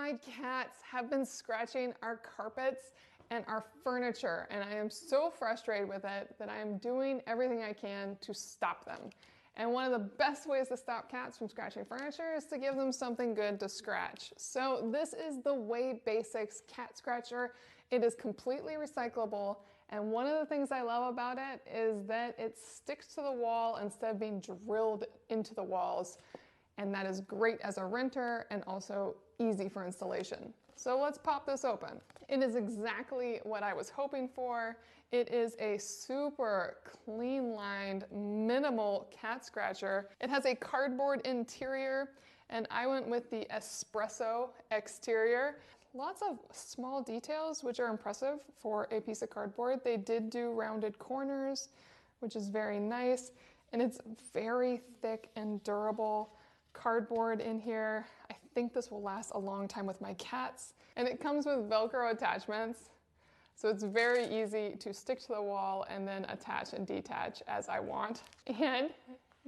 My cats have been scratching our carpets and our furniture, and I am so frustrated with it that I am doing everything I can to stop them. And one of the best ways to stop cats from scratching furniture is to give them something good to scratch. So this is the Way Basics Cat Scratcher. It is completely recyclable, and one of the things I love about it is that it sticks to the wall instead of being drilled into the walls. And that is great as a renter and also easy for installation. So let's pop this open. It is exactly what I was hoping for. It is a super clean lined, minimal cat scratcher. It has a cardboard interior, and I went with the espresso exterior. Lots of small details, which are impressive for a piece of cardboard. They did do rounded corners, which is very nice, and it's very thick and durable cardboard in here. I think this will last a long time with my cats. And it comes with Velcro attachments, so it's very easy to stick to the wall and then attach and detach as I want. And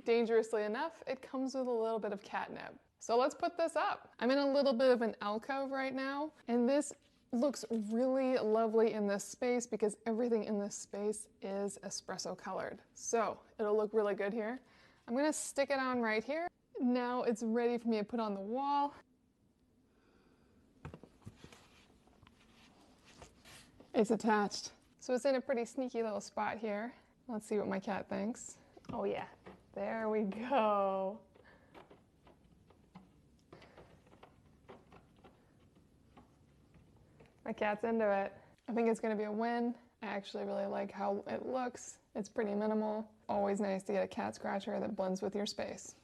dangerously enough, it comes with a little bit of catnip. So let's put this up. I'm in a little bit of an alcove right now, and this looks really lovely in this space because everything in this space is espresso colored. So it'll look really good here. I'm gonna stick it on right here. Now it's ready for me to put on the wall. It's attached. So it's in a pretty sneaky little spot here. Let's see what my cat thinks. Oh yeah, there we go. My cat's into it. I think it's gonna be a win. I actually really like how it looks. It's pretty minimal. Always nice to get a cat scratcher that blends with your space.